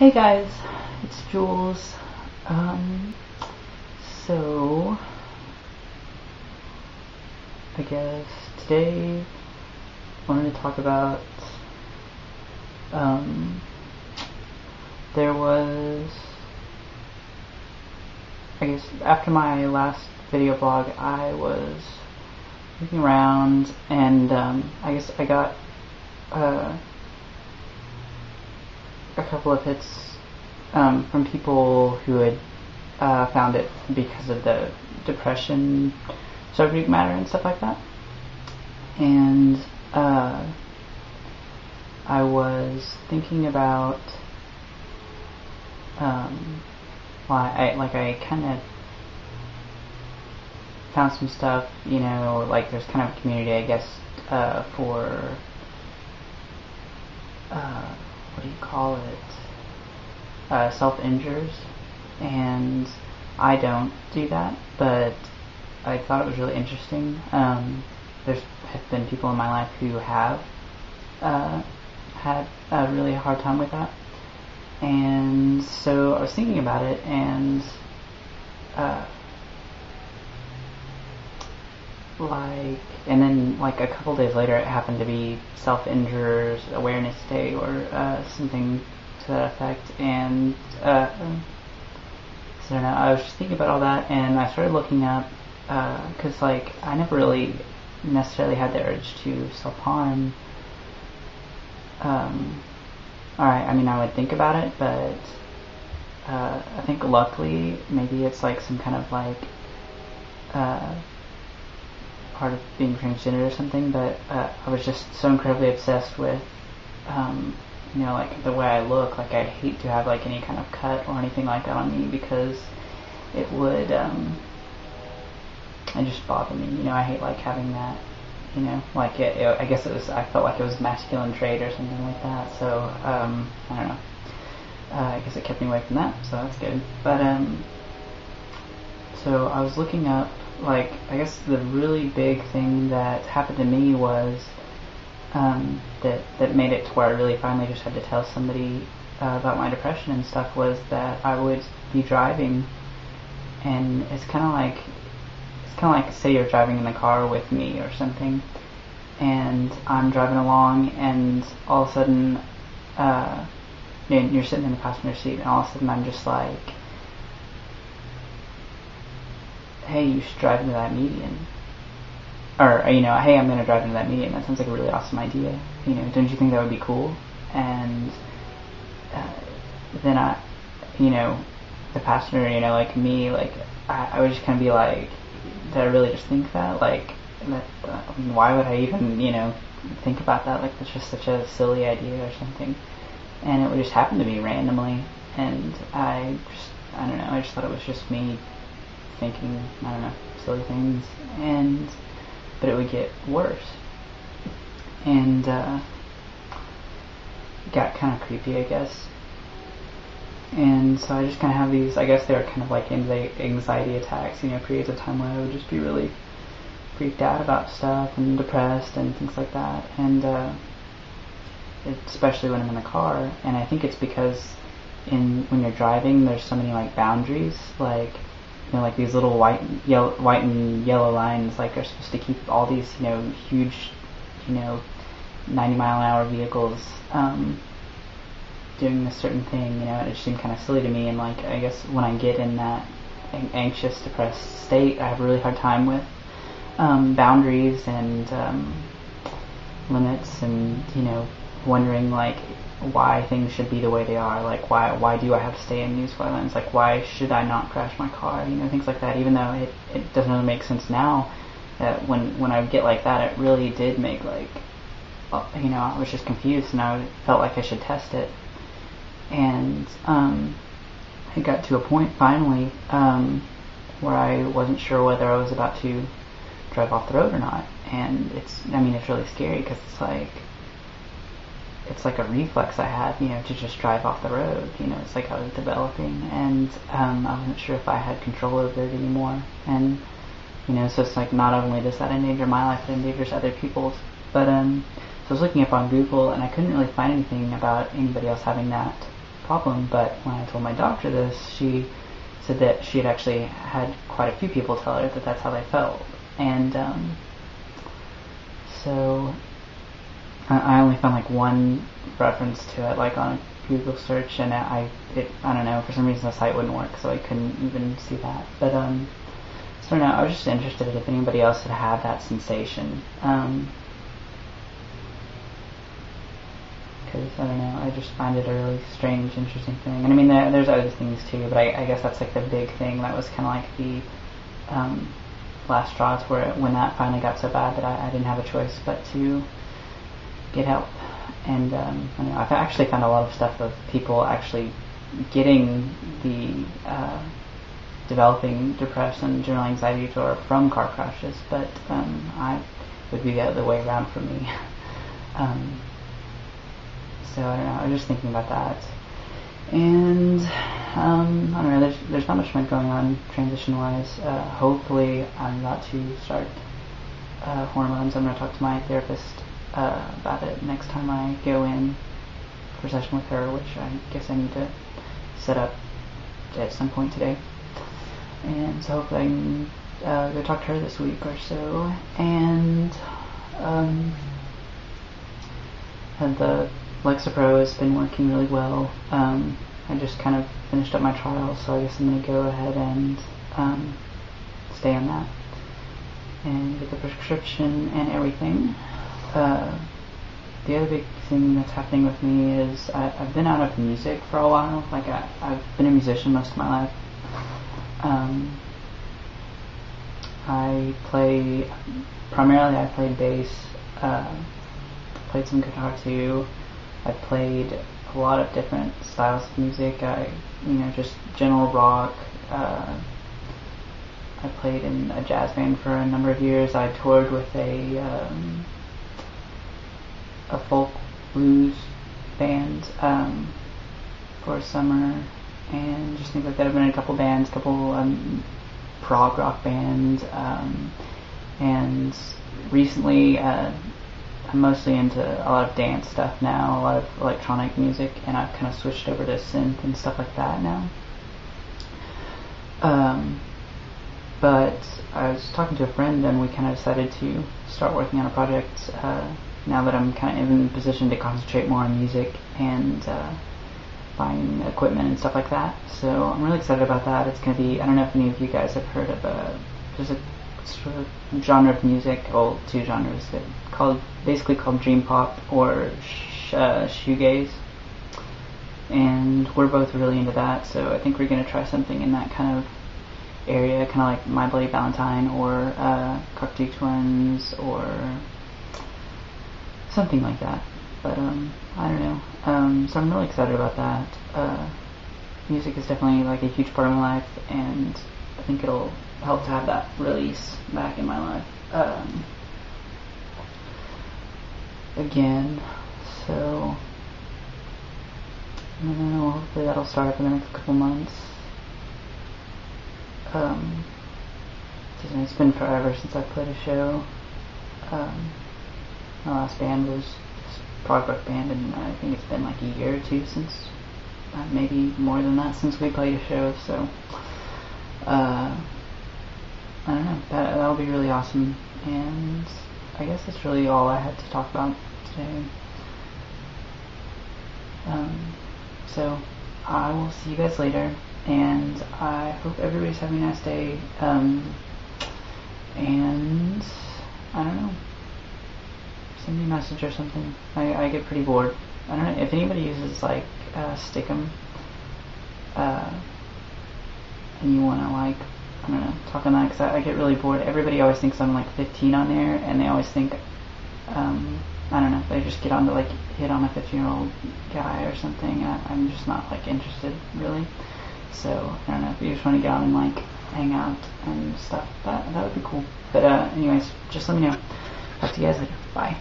Hey guys, it's Jules. So I guess today I wanted to talk about um, there was, I guess after my last video blog I was looking around and I guess I got a couple of hits from people who had found it because of the depression subject matter and stuff like that. And I was thinking about I kind of found some stuff, like there's kind of a community, I guess, for what do you call it? Self-injures, and I don't do that, but I thought it was really interesting. There's have been people in my life who have had a really hard time with that, and so I was thinking about it, and and then a couple days later it happened to be Self-Injures Awareness Day or something to that effect, and so I don't know, I was just thinking about all that, and I started looking up because I never really necessarily had the urge to self-harm. Alright, I mean, I would think about it, but I think luckily maybe it's some kind of part of being transgender or something, but I was just so incredibly obsessed with the way I look. I hate to have any kind of cut or anything like that on me, because it would it just bother me. I hate having that. I guess I felt like it was a masculine trait or something like that. So I don't know. I guess it kept me away from that, so that's good. But so I was looking up. I guess the really big thing that happened to me was that made it to where I really finally just had to tell somebody about my depression and stuff, was that I would be driving, and it's kind of like say you're driving in the car with me or something, and I'm driving along, and all of a sudden you're sitting in the passenger seat, and all of a sudden I'm just like, hey, you should drive into that median. Or, hey, I'm going to drive into that median. That sounds like a really awesome idea. Don't you think that would be cool? And then the passenger, like me, I would just kind of be like, did I really just think that? Why would I even, think about that? That's just such a silly idea or something. And it would just happen to me randomly. And I don't know, I just thought it was just me thinking, I don't know, silly things, but it would get worse, and got kind of creepy, I guess, and so I just kind of have these, I guess they were kind of anxiety attacks, periods of time where I would just be really freaked out about stuff, and depressed, and things like that, and especially when I'm in the car, and I think it's because when you're driving, there's so many boundaries, these little white and yellow lines, are supposed to keep all these, huge, 90-mile-an-hour vehicles doing this certain thing, and it just seemed kind of silly to me. And I guess when I get in that anxious, depressed state, I have a really hard time with boundaries and limits, and wondering why things should be the way they are, why do I have to stay in newsfly lanes, why should I not crash my car, things like that, even though it doesn't really make sense now. When I get like that, it really did make I was just confused, and I felt like I should test it, and it got to a point finally where I wasn't sure whether I was about to drive off the road or not, and it's really scary, because it's like a reflex I had, to just drive off the road. It's I was developing, and I wasn't sure if I had control over it anymore. And so it's not only does that endanger my life, it endangers other people's. But so I was looking up on Google, and I couldn't really find anything about anybody else having that problem. But when I told my doctor this, she said that she had actually had quite a few people tell her that that's how they felt. And so I only found like one reference to it, like on a Google search, and I don't know, for some reason the site wouldn't work, so I couldn't even see that. But so I don't know, I was just interested if anybody else had had that sensation. Because I don't know, I just find it a really strange, interesting thing. And I mean, there's other things too, but I guess that's like the big thing. That was kind of like the last straws when that finally got so bad that I didn't have a choice but to get help. And I don't know, I've actually found a lot of stuff of people actually getting the developing depression and general anxiety disorder from car crashes, but I would be the other way around for me. So I don't know, I was just thinking about that. And I don't know, there's not much going on transition wise. Hopefully I'm about to start hormones. I'm going to talk to my therapist about it next time I go in for a session with her, which I guess I need to set up at some point today. And so hopefully I can go talk to her this week or so. And the Lexapro has been working really well. I just kind of finished up my trial, so I guess I'm going to go ahead and stay on that and get the prescription and everything. The other big thing that's happening with me is I've been out of music for a while. Like I've been a musician most of my life. I played bass, played some guitar too. I played a lot of different styles of music. Just general rock. I played in a jazz band for a number of years. I toured with a folk blues band for a summer, and just things like that. I've been in a couple bands, prog rock bands, and recently I'm mostly into a lot of dance stuff now, a lot of electronic music, and I've kind of switched over to synth and stuff like that now. But I was talking to a friend, and we kind of decided to start working on a project now that I'm kind of in a position to concentrate more on music and buying equipment and stuff like that. So I'm really excited about that. It's going to be, I don't know if any of you guys have heard of there's a sort of genre of music, well, two genres, basically called dream pop or shoegaze. And we're both really into that, so I think we're going to try something in that kind of area, kind of like My Bloody Valentine or Cocteau Twins or something like that. But I don't know. So I'm really excited about that. Music is definitely like a huge part of my life, and I think it'll help to have that release back in my life again. So I don't know, hopefully that'll start up in the next couple months. It's been forever since I played a show. My last band was a prog rock band, and I think it's been like a year or two since, maybe more than that, since we played a show. So I don't know, that'll be really awesome. And I guess that's really all I had to talk about today. So I will see you guys later, and I hope everybody's having a nice day. And I don't know, send me a message or something. I get pretty bored. I don't know if anybody uses like Stickum, and you wanna I don't know, talk on that, because I get really bored. Everybody always thinks I'm like 15 on there, and they always think I don't know, they just get on to like hit on a 15-year-old guy or something. I'm just not like interested really. So I don't know, if you just want to get on and like hang out and stuff, that would be cool. But anyways, just let me know. Talk to you guys later. Bye.